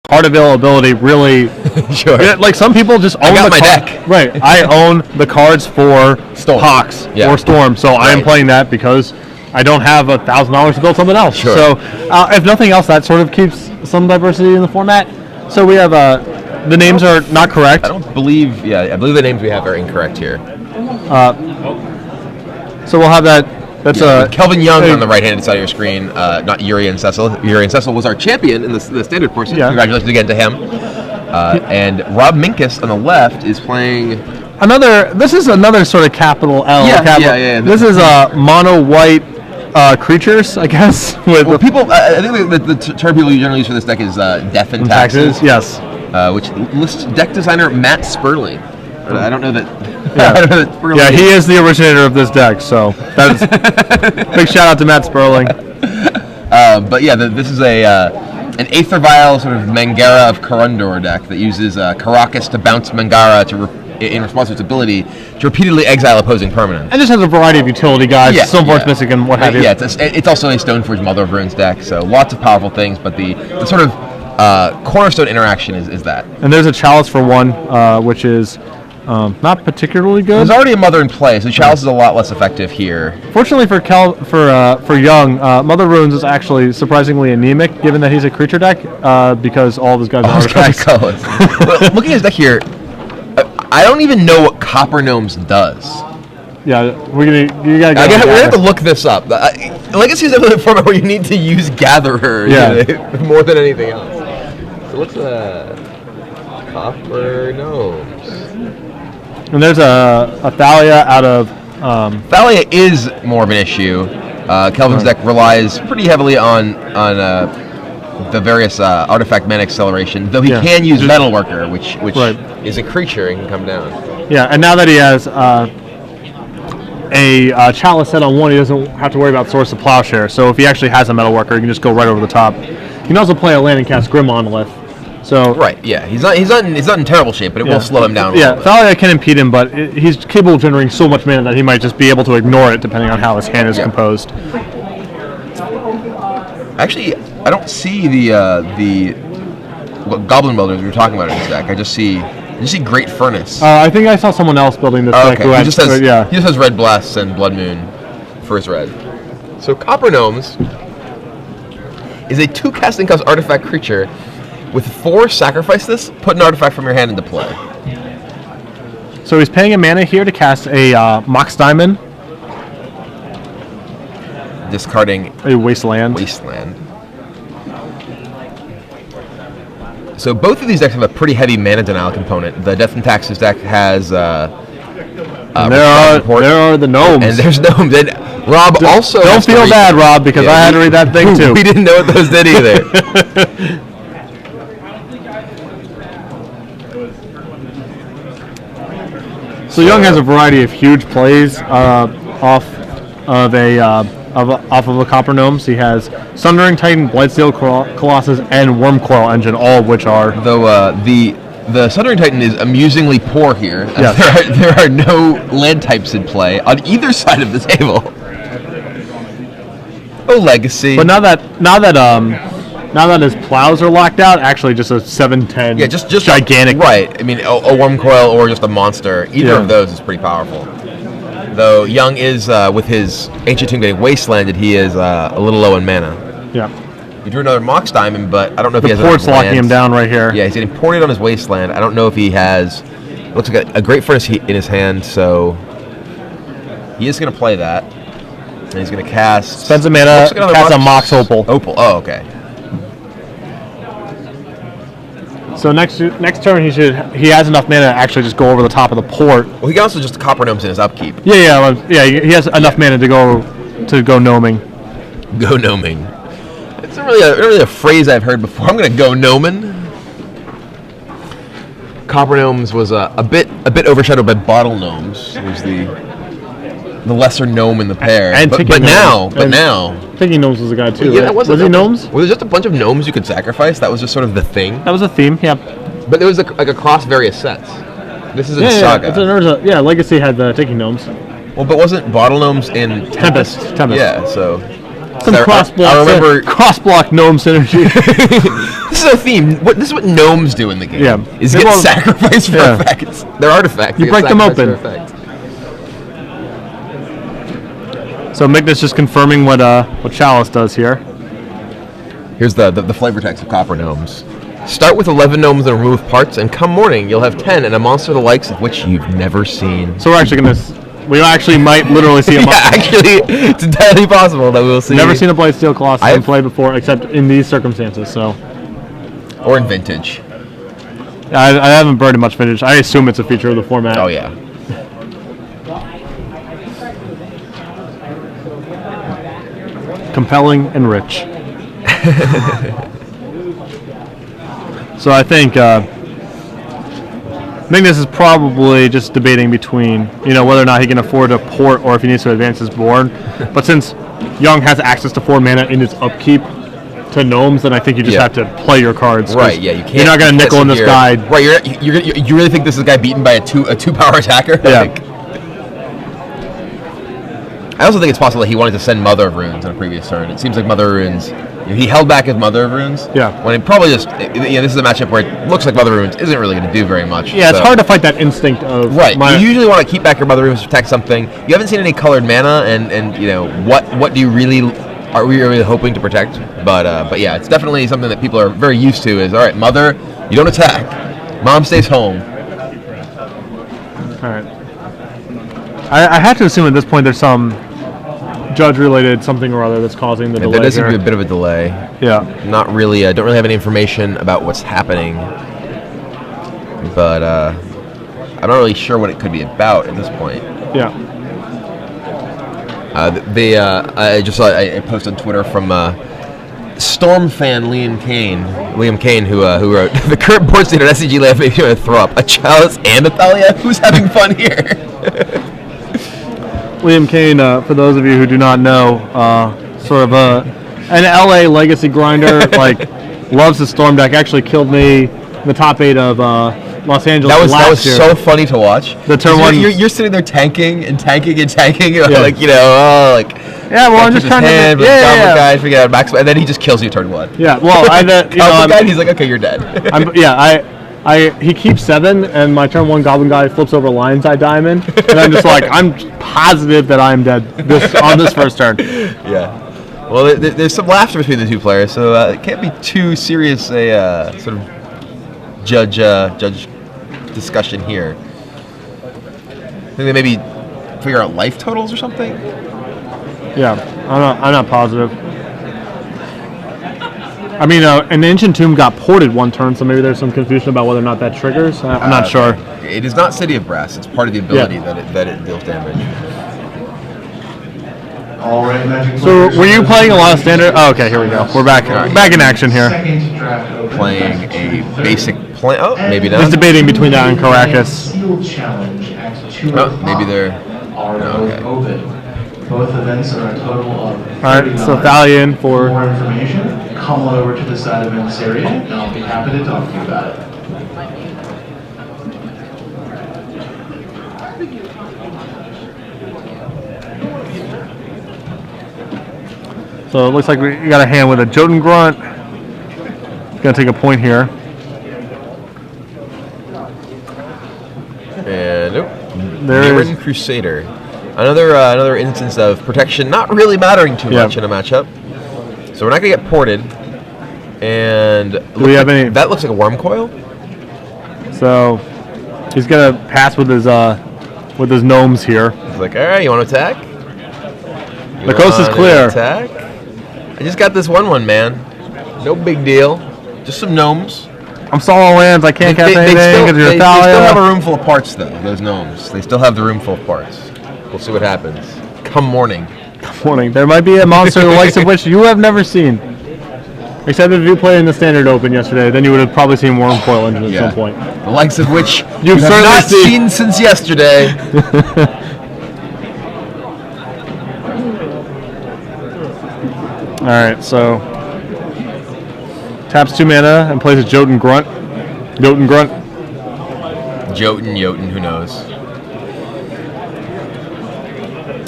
card availability really. Sure. Like some people just own got the my card. deck. Right. I own the cards for Storm. Hawks Yeah. or Storm, so I am playing that because I don't have $1,000 to build something else. Sure. So if nothing else, that sort of keeps some diversity in the format. So we have the names are not correct. I believe the names we have are incorrect here. So we'll have that. That's Kelvin Young on the right-hand side of your screen, not Yuri and Cecil. Yuri and Cecil was our champion in the standard portion. Yeah. Congratulations again to him. And Robb Miknus on the left is playing... This is another sort of capital L. Yeah. This is mono white creatures, I guess. With people, I think the term people generally use for this deck is Death and Taxes. Yes. Which lists deck designer Matt Sperling. I don't know that... Yeah, I don't know that Sperling he is the originator of this deck, so that's big shout out to Matt Sperling. But yeah, this is an Aether Vial sort of Mangara of Corundor deck that uses Karakas to bounce Mangara in response to its ability to repeatedly exile opposing permanents. And just has a variety of utility guys, Stoneforge Mystic and what have you. Yeah, it's also a Stoneforge Mother of Runes deck, so lots of powerful things, but the sort of cornerstone interaction is that. And there's a Chalice for one, which is not particularly good. There's already a Mother in play, so Chalice is a lot less effective here. Fortunately for Young, Mother of Runes is actually surprisingly anemic, given that he's a creature deck, because all of his guys are artifacts. Well, looking at his deck here, I don't even know what Copper Gnomes does. Yeah, we have to look this up. Legacy is a format where you need to use Gatherer more than anything else. So what's Copper Gnomes? And there's a Thalia out of... Thalia is more of an issue. Kelvin's deck relies pretty heavily on the various artifact mana acceleration, though he can use Metalworker, which is a creature and can come down. Yeah, and now that he has a Chalice set on one, he doesn't have to worry about Source of Plowshare. So if he actually has a Metalworker, he can just go right over the top. He can also play a land and cast Grim Monolith. So he's not in terrible shape, but it will slow him down a little bit. Thalia can impede him, but he's capable of generating so much mana that he might just be able to ignore it, depending on how his hand is composed. Actually, I don't see the Goblin Builders we were talking about in this deck. I just see Great Furnace. I think I saw someone else building this deck. Okay. He just has Red Bless and Blood Moon for his red. So Copper Gnomes is a 2 casting cost artifact creature. With 4, sacrifice this, put an artifact from your hand into play. So he's paying a mana here to cast a Mox Diamond. Discarding a Wasteland. So both of these decks have a pretty heavy mana denial component. The Death and Taxes deck has... there are the gnomes. And there's gnomes. And Robb also... Don't feel bad, Robb, because I had to read that thing too. We didn't know what those did either. So Young has a variety of huge plays off of a Copper Gnomes. He has Sundering Titan, Blightsteel Colossus, and Wormcoil Engine, all of which are... Though the Sundering Titan is amusingly poor here. Yes. There are no land types in play on either side of the table. Oh, Legacy. But now that his plows are locked out, actually just a 7/10. Yeah, just gigantic. Right. I mean, a Wormcoil or just a monster. Either of those is pretty powerful. Though Young is, with his Ancient Tomb getting Wastelanded, he is a little low in mana. Yeah. He drew another Mox Diamond, but I don't know if he has enough lands. The port's locking him down right here. Yeah, he's getting ported on his Wasteland. I don't know if he has... Looks like a Great Furnace in his hand, so... He is going to play that. And he's going to cast... Spends a mana, cast a Mox Opal. Oh, okay. So next turn he has enough mana to actually just go over the top of the port. Well, he can also just Copper Gnomes in his upkeep. Yeah. He has enough mana to go gnoming. Go gnoming. It's not really a phrase I've heard before. I'm going to go gnoming. Copper Gnomes was a bit overshadowed by Bottle Gnomes. It was the lesser gnome in the pair. But now. Ticking Gnomes was a guy too. Yeah, right? Was he Gnomes? Was it just a bunch of gnomes you could sacrifice? That was just sort of the thing. That was a theme. Yeah. But it was like across various sets. This is in Saga. Legacy had the Ticking Gnomes. Well, but wasn't Bottle Gnomes in Tempest? Tempest. Yeah, so... Some cross block gnome synergy. This is a theme. This is what gnomes do in the game. Yeah. Is get sacrificed for effects. They're artifacts. You break them open. So Miknus just confirming what Chalice does here. Here's the flavor text of Copper Gnomes. Start with 11 gnomes and remove parts, and come morning, you'll have 10 and a monster the likes of which you've never seen. So we actually might literally see a monster. Yeah, actually, it's entirely possible that we'll see. Never seen a Blightsteel Colossus in play before, except in these circumstances, so. Or in Vintage. I haven't birded much Vintage. I assume it's a feature of the format. Oh, yeah. Compelling and rich. So I think Miknus is probably just debating between, whether or not he can afford a port or if he needs to advance his board. But since Young has access to 4 mana in his upkeep to gnomes, then I think you just have to play your cards. Right, yeah, you can't. You're not going to nickel in this guy. Right, you really think this is a guy beaten by a 2-power attacker? Yeah. I also think it's possible that he wanted to send Mother of Runes on a previous turn. It seems like Mother of Runes, he held back his Mother of Runes. Yeah. When it probably just, this is a matchup where it looks like Mother of Runes isn't really going to do very much. Yeah, it's hard to fight that instinct of. Right. You usually want to keep back your Mother of Runes to protect something. You haven't seen any colored mana, and what do you really are we really hoping to protect? But yeah, it's definitely something that people are very used to. Is all right, Mother, you don't attack. Mom stays home. All right. I have to assume at this point there's some judge-related something or other that's causing the delay. There does seem to be a bit of a delay. Yeah. Not really. Don't really have any information about what's happening. But I'm not really sure what it could be about at this point. Yeah. I just saw a post on Twitter from Storm fan Liam Kane, who wrote the current board state at SCG Land makes me want to throw up. A Chalice and a Thalia? Who's having fun here? Liam Kane, for those of you who do not know, sort of an LA legacy grinder, loves the Storm deck. Actually killed me in the top 8 of Los Angeles that was year. so funny to watch. The turn one, you're sitting there tanking. Yeah. I'm just trying to. Guy, forget about max, and then he just kills you turn 1. Yeah, well, guy, and he's like, okay, you're dead. He keeps 7, and my turn 1 Goblin guy flips over Lion's Eye Diamond, and I'm just like, I'm positive that I am dead on this first turn. Yeah. Well, there's some laughter between the two players, so it can't be too serious a sort of judge discussion here. I think they maybe figure out life totals or something. Yeah, I'm not positive. I mean, an Ancient Tomb got ported one turn, so maybe there's some confusion about whether or not that triggers. I'm not sure. It is not City of Brass. It's part of the ability that it deals damage. So, were you playing a lot of Standard? Oh, okay, here we go. We're back in action here. Playing a basic plan. Oh, maybe not. He's debating between that and Caracas. Oh, maybe they're... okay. Both events are a total of $30. Alright, so Thalian for more information, come on over to the side events area, and I'll be happy to talk to you about it. So it looks like we got a hand with a Jotun Grunt. Gonna take a point here. And nope. There is Crusader. Another instance of protection not really mattering too much in a matchup. So we're not gonna get ported. And do we have any? That looks like a Worm Coil. So he's gonna pass with his gnomes here. He's like, all right, you want to attack? The coast is clear. Attack. I just got this 1/1, man. No big deal. Just some gnomes. I'm soloing lands. I can't cast anything because you're Thalia. They still have a room full of parts, though. Those gnomes. They still have the room full of parts. We'll see what happens. Come morning. Come morning. There might be a monster the likes of which you have never seen. Except if you played in the Standard Open yesterday, then you would have probably seen Worm Coil Engine at some point. The likes of which you've have not seen since yesterday. Alright, so taps 2 mana and plays a Jotun Grunt. Jotun, who knows?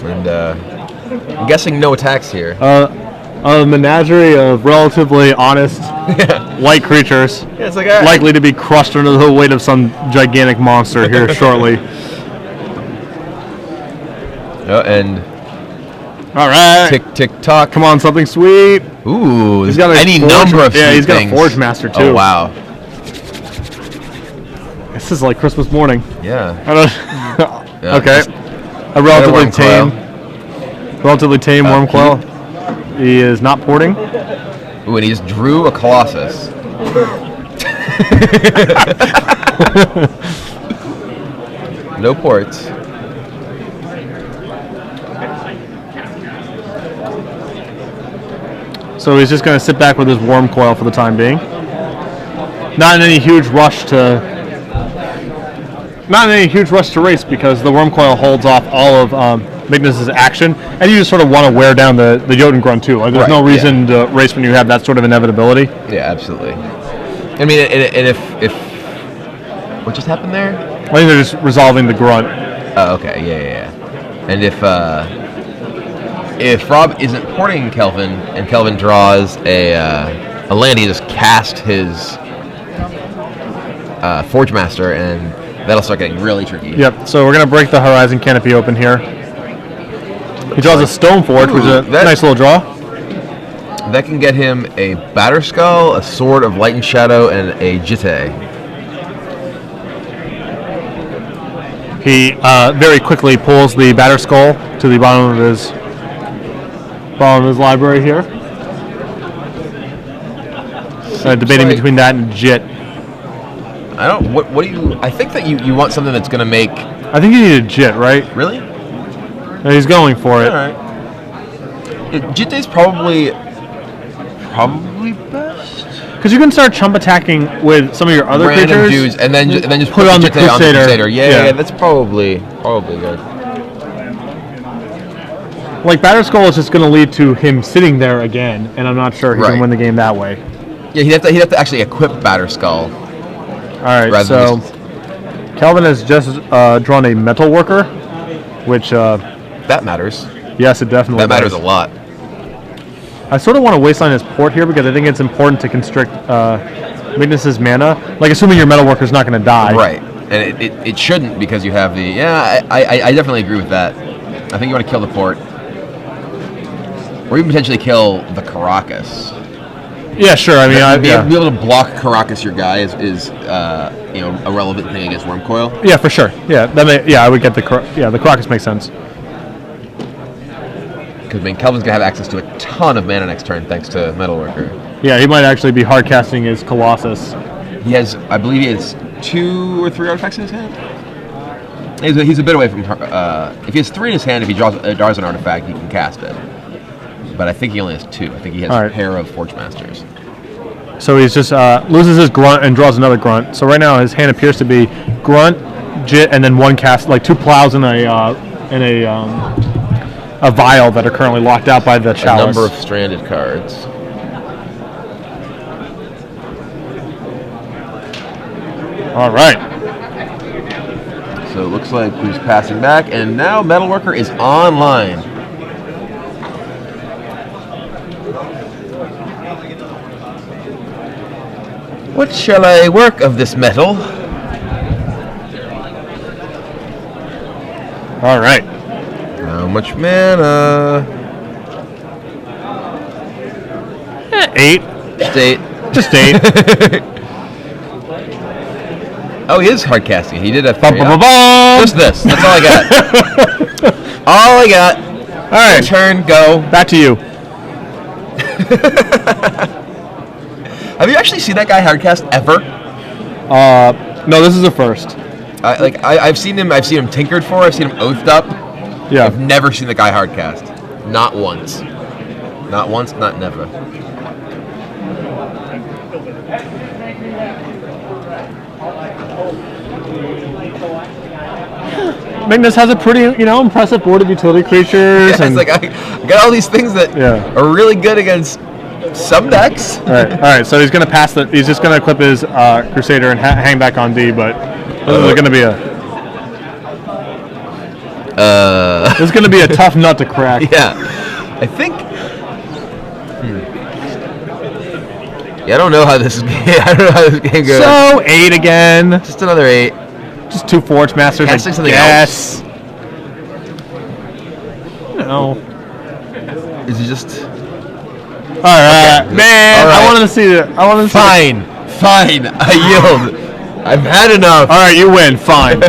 And I'm guessing no attacks here. a menagerie of relatively honest, light creatures, it's like likely to be crushed under the weight of some gigantic monster here shortly. And all right, tick tick tock. Come on, something sweet. Ooh, he's got any number of he's got things. a Forge Master too. Oh wow, this is like Christmas morning. Yeah. I don't. Okay, a relatively tame worm coil. He is not porting. Ooh, and he just drew a Colossus. No ports. So he's just going to sit back with his worm coil for the time being. Not in any huge rush to race because the worm coil holds off all of Miknus' action, and you just sort of want to wear down the Jotun Grunt too. Like, there's no reason to race when you have that sort of inevitability. Yeah, absolutely. I mean, and if what just happened there? I think they're just resolving the Grunt. Oh, okay, yeah. And if Robb isn't porting Kelvin and Kelvin draws a land, he just cast his Forge Master, and that'll start getting really tricky. Yep. So we're gonna break the Horizon Canopy open here. He draws a Stone Forge, which is a nice little draw. That can get him a Batter Skull, a Sword of Light and Shadow, and a Jitte. He very quickly pulls the Batter Skull to the bottom of his library here. Debating between that and Jit. I don't. What do you? I think that you want something that's going to make. I think you need a Jit, right? Really? Yeah, he's going for it. All right. Jitte's probably best. Because you can start chump attacking with some of your other random creatures, dudes, and then just put on the Crusader. Yeah, that's probably good. Like, Batter Skull is just going to lead to him sitting there again, and I'm not sure he can win the game that way. Yeah, he'd have to actually equip Batter Skull. All right, so Kelvin has just drawn a Metal Worker, which that matters. Yes, it definitely that matters a lot. I sort of want to wasteland his port here because I think it's important to constrict Miknus' mana. Like, assuming your Metal Worker's not going to die. Right, and it shouldn't because you have the. Yeah, I definitely agree with that. I think you want to kill the port, or even potentially kill the Caracas. Yeah, sure. I mean, be able to block Caracas, your guy, is a relevant thing against Worm Coil. Yeah, for sure. Yeah, I would get the Caracas makes sense. Because Kelvin's gonna have access to a ton of mana next turn thanks to Metalworker. Yeah, he might actually be hard casting his Colossus. I believe he has 2 or 3 artifacts in his hand. He's a bit away from. If he has 3 in his hand, if he draws an artifact, he can cast it. But I think he only has 2. I think he has a pair of Forge Masters. So he's just loses his Grunt and draws another Grunt. So right now his hand appears to be Grunt, Jit, and then one cast, like 2 plows and a vial that are currently locked out by the chalice. A number of stranded cards. All right. So it looks like he's passing back, and now Metalworker is online. What shall I work of this metal? All right. How much mana? 8. Just 8. Oh, he is hard casting. He did a 3. Just this. That's all I got. All I got. All right. Turn, go. Back to you. Have you actually seen that guy hardcast ever? No, this is the first. I've seen him tinkered for. I've seen him oathed up. Yeah. I've never seen the guy hardcast. Not once. Not once. Not never. Miknus has a pretty, impressive board of utility creatures. Yeah, it's like I got all these things that are really good against some decks. All right. So he's gonna pass the. He's just gonna equip his Crusader and hang back on D. But this is gonna be a. This is gonna be a tough nut to crack. Yeah, I think Yeah, I don't know how this is. I don't know how this game goes. So 8 again. Just another 8. Just 2 Forge Masters. Can't say something else. No. Is it just? All right, Okay. man. All right. I wanted to see it. Fine. I yield. I've had enough. All right, you win. Fine.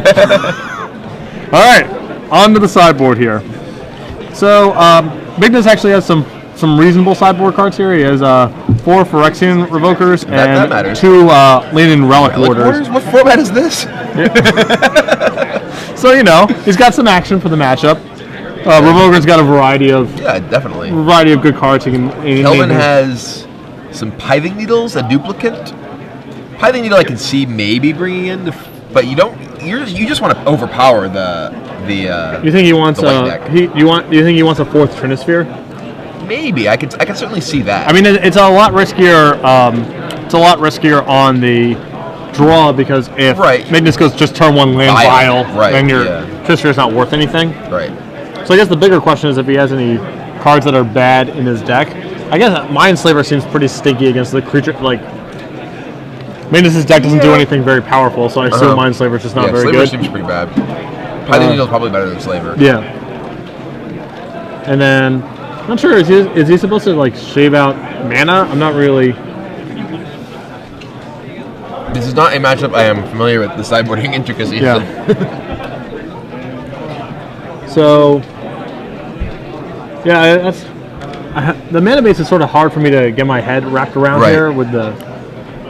All right, on to the sideboard here. So, Miknus actually has some reasonable sideboard cards here. He has 4 Phyrexian Revokers That and matters. 2 Leaning Relic Warders. Orders? What format is this? So, he's got some action for the matchup. Revoker's got a variety of Definitely. good cards. Kelvin has some Pithing Needles, a duplicate. Pithing Needle I can see maybe bringing in, but you don't. You just want to overpower the. You think he wants the white deck. You think he wants a 4th Trinisphere? Maybe I could certainly see that. I mean, it's a lot riskier. It's a lot riskier on the draw because if Miknus goes just turn 1 land Vial, then your Trinisphere is not worth anything. Right. So I guess the bigger question is if he has any cards that are bad in his deck. I guess Mindslaver seems pretty stinky against the creature. Like, Miknus' deck doesn't do anything very powerful, so I assume Mindslaver is just not very Slaver good. seems pretty bad. Pithing Needle is probably better than Slaver. Yeah. And then, I'm not sure, is he supposed to, like, shave out mana? I'm not really... This is not a matchup I am familiar with the sideboarding intricacies. Yeah. So, yeah, the mana base is sort of hard for me to get my head wrapped around here with the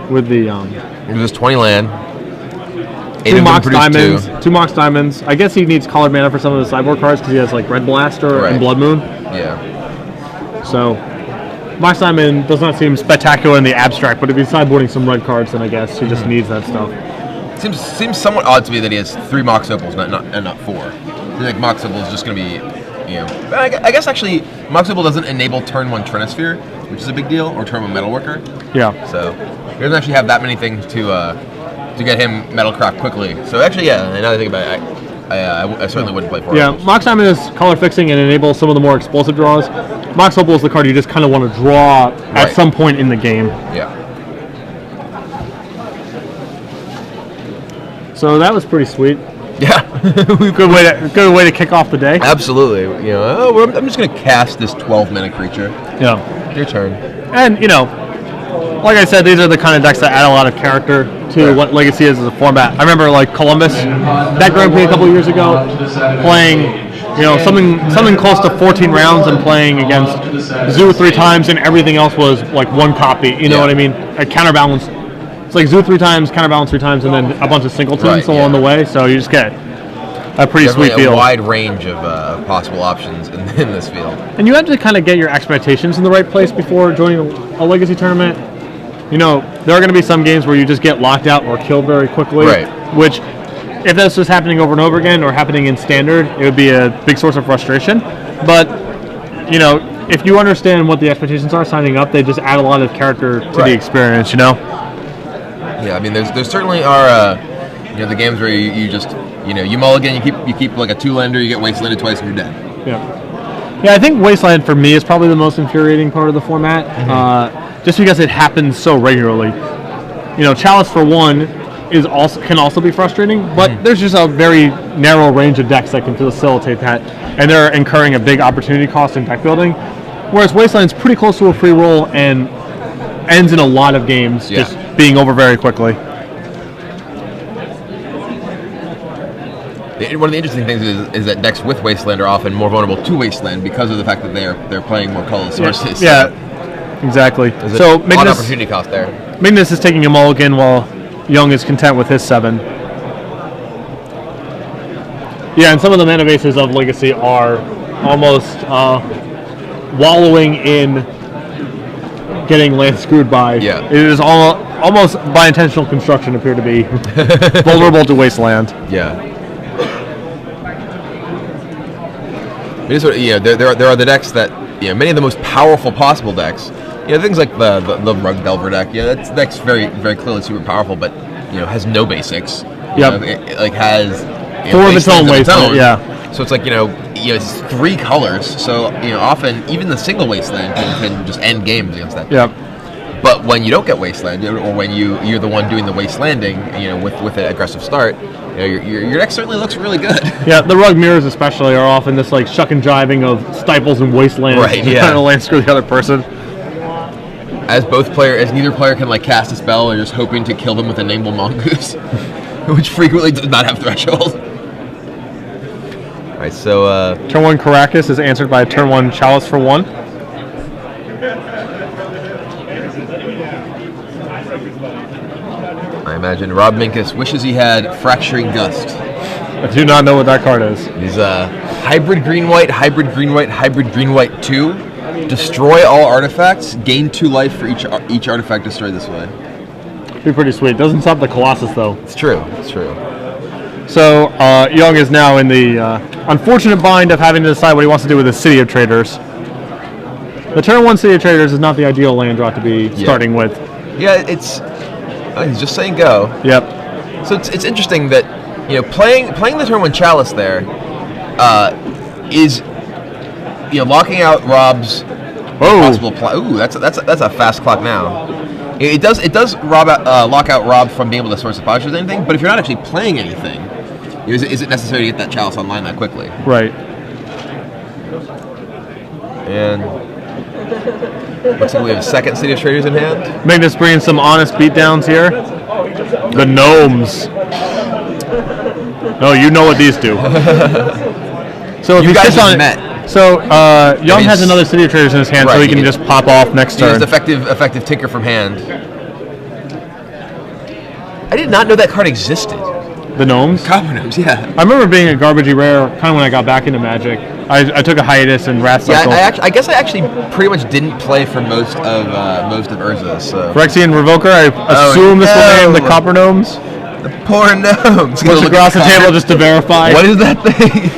There's 20 land. 2 Mox Diamonds. 2 Mox Diamonds. I guess he needs colored mana for some of the sideboard cards because he has like Red Blaster and Blood Moon. Yeah. So, Mox Diamond does not seem spectacular in the abstract, but if he's sideboarding some red cards, then I guess he just needs that stuff. Seems somewhat odd to me that he has 3 Mox Opals and not 4. I think Mox Opal is just going to be, I guess actually Mox Opal doesn't enable turn 1 Trinisphere, which is a big deal, or turn 1 Metalworker. Yeah. So he doesn't actually have that many things to get him Metalcraft quickly. So actually, now that I think about it, I certainly wouldn't play 4. Yeah, Mox Diamond is color fixing and enables some of the more explosive draws. Mox Opal is the card you just kind of want to draw at some point in the game. Yeah. So that was pretty sweet. Yeah. Good way to kick off the day. Absolutely. I'm just going to cast this 12-mana creature. Yeah. Your turn. And, like I said, these are the kind of decks that add a lot of character to what Legacy is as a format. I remember, like, Columbus, that Grand Prix a couple years ago, playing, something close to 14 rounds and playing against Zoo 3 times, and everything else was, like, 1 copy. You know what I mean? A counterbalance. It's like Zoo 3 times, counterbalance 3 times, and then a bunch of singletons along the way, so you just get a pretty sweet field. A wide range of possible options in this field. And you have to kind of get your expectations in the right place before joining a Legacy tournament. There are going to be some games where you just get locked out or killed very quickly, which, if this was happening over and over again or happening in Standard, it would be a big source of frustration. But, if you understand what the expectations are signing up, they just add a lot of character to the experience, Yeah, I mean, there certainly are, the games where you just, you mulligan, you keep like a 2-lander, you get wastelanded twice and you're dead. Yeah, I think Wasteland for me is probably the most infuriating part of the format, just because it happens so regularly. Chalice for one can also be frustrating, but there's just a very narrow range of decks that can facilitate that, and they're incurring a big opportunity cost in deck building. Whereas Wasteland's pretty close to a free roll and ends in a lot of games just being over very quickly. One of the interesting things is that decks with Wasteland are often more vulnerable to Wasteland because of the fact that they're playing more colorless sources. Yeah, exactly. So Miknus, opportunity cost there. Miknus is taking a mulligan while Young is content with his 7. Yeah, and some of the mana bases of Legacy are almost wallowing in getting land screwed by. Yeah. It is almost by intentional construction appear to be vulnerable to Wasteland. Yeah. There are the decks that, many of the most powerful possible decks. Things like the Rug Delver deck. That deck's very, very clearly super powerful, but has no basics. Yep. It has 4 of its own Wasteland. Yeah. So it's like it's 3 colors, so often even the single Wasteland can just end games against that. Yep. But when you don't get Wasteland, or when you're the one doing the Wastelanding, with an aggressive start, your deck certainly looks really good. Yeah, the rug mirrors especially are often this like shuck and jiving of Stifles and Wastelands, right? Yeah, trying to land screw the other person. As neither player can cast a spell, they're just hoping to kill them with a Nimble Mongoose, which frequently does not have threshold. All right, so turn 1 Caracas is answered by a turn 1 Chalice for 1. I imagine Robb Miknus wishes he had Fracturing Gust. I do not know what that card is. He's hybrid green-white, hybrid green-white, hybrid green-white 2. Destroy all artifacts. Gain 2 life for each artifact destroyed this way. Be pretty sweet. Doesn't stop the Colossus though. It's true. It's true. So Young is now in the unfortunate bind of having to decide what he wants to do with the City of Traders. The turn 1 City of Traders is not the ideal land draw to be starting with. Yeah, he's just saying go. Yep. So it's interesting that playing the turn 1 Chalice there is locking out Robb's possible play. Ooh, that's a fast clock now. It does lock out Robb from being able to source the postures or anything. But if you're not actually playing anything, is it necessary to get that Chalice online that quickly? Right. And looks like we have a second City of Traders in hand. Miknus bringing some honest beatdowns here. The gnomes. No, you know what these do. So if you guys just met. So Young has another City of Traders in his hand, so he can just pop off next turn. Just effective tinker from hand. I did not know that card existed. The gnomes? Copper gnomes, yeah. I remember being a garbagey rare kind of when I got back into Magic. I took a hiatus in Wrath Cycle. Yeah, I guess I actually pretty much didn't play for most of Urza. So. Phyrexian Revoker, I assume this will name the Copper Gnomes. The poor gnomes. Push across the table just to verify. What is that thing?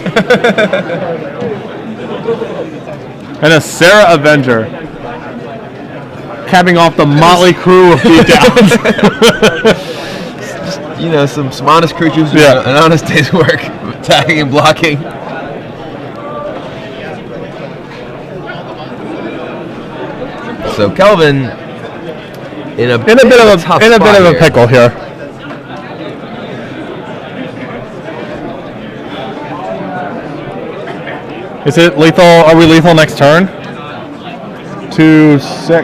And a Sarah Avenger. Capping off the motley crew of beatdowns. Some honest creatures doing an honest day's work, attacking and blocking. So Kelvin in a bit of a pickle here. Is it lethal? Are we lethal next turn? 2, 6,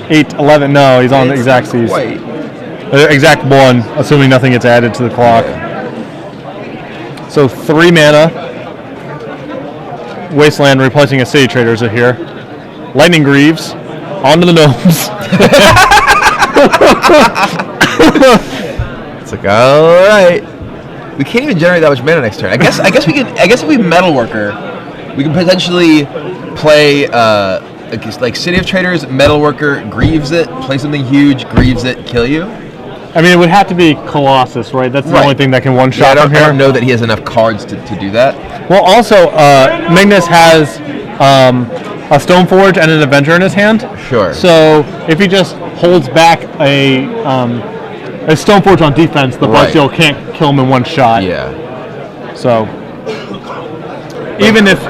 8, 11. No, he's on the exact C's. Exact 1, assuming nothing gets added to the clock. So 3 mana. Wasteland replacing a City Traders are here. Lightning Greaves. Onto the gnomes. It's like, all right. We can't even generate that much mana next turn. I guess we can. I guess if we Metalworker, we can potentially play like City of Traders, Metalworker, Greaves it, play something huge, Greaves it, kill you. I mean, it would have to be Colossus, right? That's the only thing that can one-shot from here. I don't know that he has enough cards to do that. Well, also, Miknus has a Stoneforge and an Avenger in his hand. Sure. So if he just holds back a Stoneforge on defense, the Blightsteel can't kill him in one shot. Yeah. So even if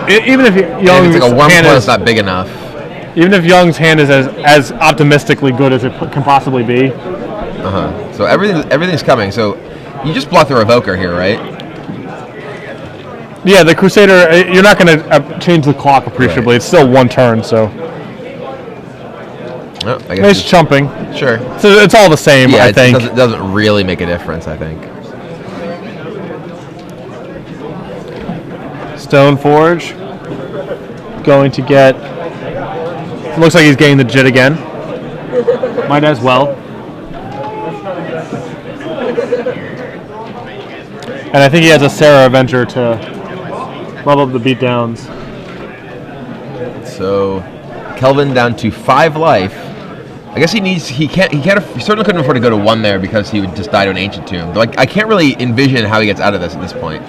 Young's like a worm hand is not big enough. Even if Young's hand is as optimistically good as it can possibly be. So everything's coming. So you just block the Revoker here, right? Yeah, the Crusader. You're not going to change the clock appreciably. Right. It's still 1 turn, so. Oh, I guess nice chumping. Sure. So it's all the same, I think. It doesn't really make a difference, I think. Stoneforge. Going to get. Looks like he's getting the Jit again. Might as well. And I think he has a Sarah Avenger to level up the beatdowns. So, Kelvin down to 5 life. I guess he certainly couldn't afford to go to 1 there because he would just die to an Ancient Tomb. Like, I can't really envision how he gets out of this at this point.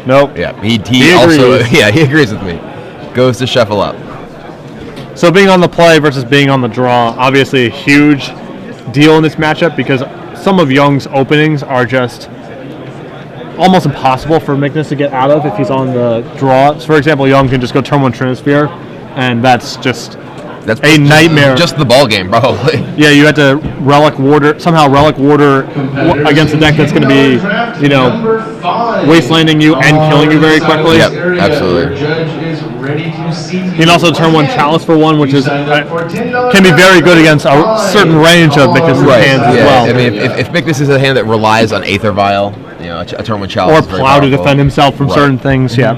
Nope. Yeah, he also agrees. Yeah, he agrees with me. Goes to shuffle up. So being on the play versus being on the draw, obviously a huge deal in this matchup because some of Young's openings are just almost impossible for Miknus to get out of if he's on the draw. So for example, Young can just go turn 1 Trinisphere, and that's a nightmare. Just the ball game, probably. Yeah, you had to Relic Warder against a deck that's going to be, wastelanding you and killing you very quickly. Yep, absolutely. You can also turn 1 Chalice for 1, which can be very good against a certain range of Miknus' hands as well. I mean, if Miknus is a hand that relies on Aether Vial, a turn 1 Chalice or is very Plow to powerful. defend himself from certain things, yeah.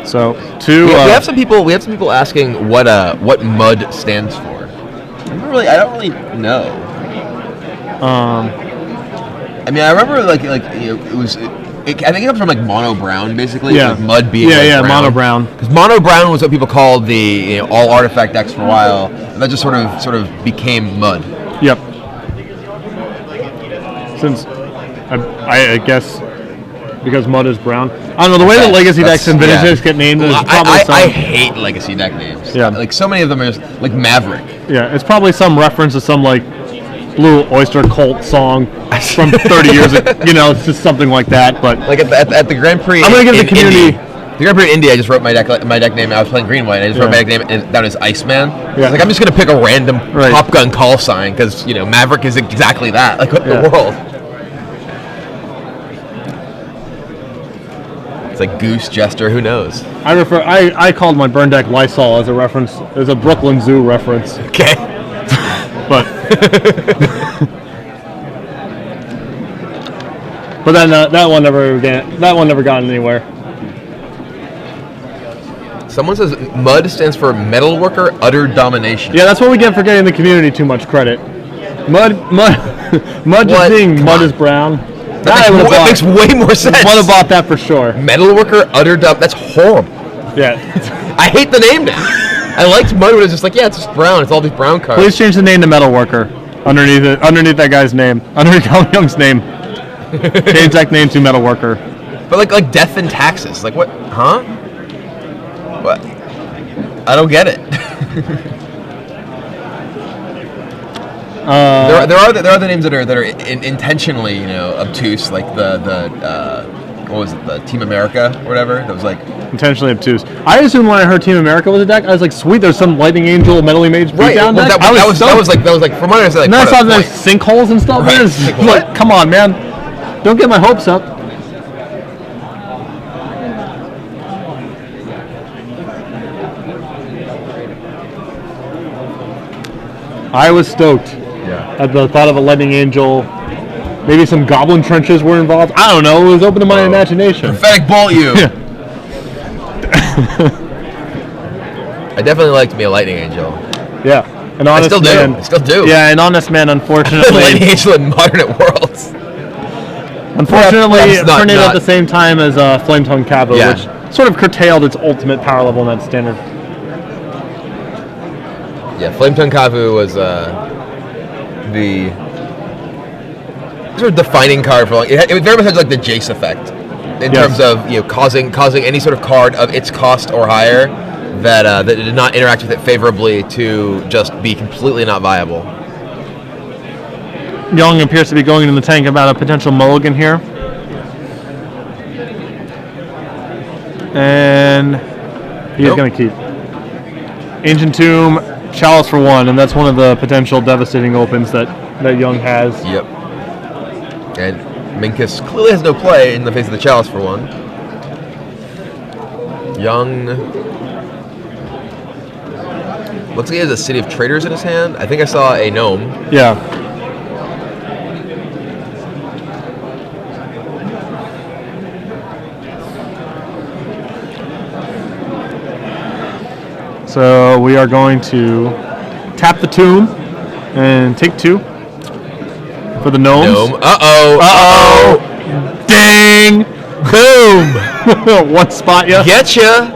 So we have some people asking what MUD stands for. I don't really know. I mean, I remember it was. I think it comes from mono brown, basically. Yeah. Like mud being brown. Mono brown. Because mono brown was what people called the all artifact decks for a while, and that just sort of became mud. Yep. Since I guess because mud is brown. I don't know, the way that legacy decks and vintage decks get named is probably I hate legacy deck names. Yeah. Like so many of them are just like Maverick. Yeah, it's probably some reference to some Blue Oyster Cult song from 30 years ago. It's just something like that. But at the Grand Prix, I'm gonna give the community. The Grand Prix in India, I just wrote my deck name. I was playing green white. I just wrote my deck name down as Iceman. Yeah. I'm just gonna pick a random Top Gun call sign because Maverick is exactly that. What in the world? It's like Goose, Jester, who knows? I called my burn deck Lysol as a reference, as a Brooklyn Zoo reference. Okay. But then that one never got anywhere. Someone says MUD stands for Metalworker Utter Domination. Yeah, that's what we get for getting the community too much credit. Mud just being mud is brown. That makes way more sense. Would have bought that for sure. Metalworker Utter Domination. That's horrible. Yeah. I hate the name now. I liked Mud, but it's just it's just brown. It's all these brown cards. Please change the name to Metalworker underneath that guy's name, underneath Kelvin Young's name. Change that name to Metalworker. But like Death and Taxes, what? Huh? What? I don't get it. There are the names that are intentionally obtuse, like the what was it, the Team America or whatever, that was intentionally obtuse. I assumed when I heard Team America was a deck, I was like, sweet, there's some Lightning Angel Metally Mage beatdown deck. That was from what I said. And then I saw there's sinkholes and stuff. Right. Come on, man, don't get my hopes up. I was stoked at the thought of a Lightning Angel. Maybe some Goblin Trenches were involved. I don't know. It was open to my imagination. Prophetic Bolt you. I definitely liked me a Lightning Angel. Yeah. An honest man. I still do. Yeah, an honest man, unfortunately. Lightning Angel in Modern at Worlds. Unfortunately, printed at the same time as Flame Tongue Cavu, which sort of curtailed its ultimate power level in that standard. Yeah, Flame Tongue Cavu was the sort of defining card for it very much had the Jace effect in terms of causing any sort of card of its cost or higher that did not interact with it favorably to just be completely not viable. Young appears to be going in the tank about a potential mulligan here, and he's going to keep Ancient Tomb, Chalice for 1, and that's one of the potential devastating opens that Young has. Yep. And Minkus clearly has no play in the face of the Chalice for 1. Young looks like he has a City of Traders in his hand. I think I saw a gnome. Yeah. So we are going to tap the tomb and take 2 for the gnomes. Uh-oh. Ding! Boom! One spot ya. Getcha!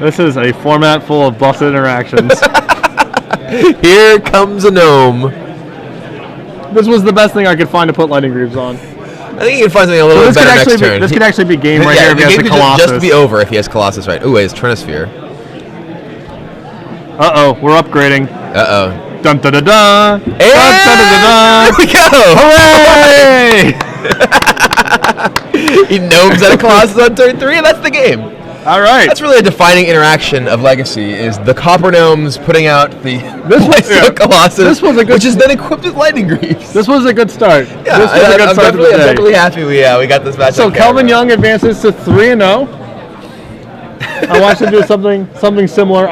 This is a format full of busted interactions. Here comes a gnome. This was the best thing I could find to put Lightning Greaves on. I think you can find something a little bit better next turn. This could actually be game right here if he has the Colossus. Just be over if he has Colossus right. Ooh, he has Trinisphere. Uh-oh, we're upgrading. Uh-oh. Dun da da da. Dun And da da da. there we go! Hooray! He gnomes out of Colossus on turn 3, and that's the game. All right. That's really a defining interaction of Legacy, is the Copper Gnomes putting out the Colossus, This was a good- which is then equipped with Lightning Greaves. This was a good start. Yeah, this was a good I'm start to the definitely, I'm day. definitely happy we got this match. So on Kelvin camera. Young advances to 3-0. I watched him do something similar.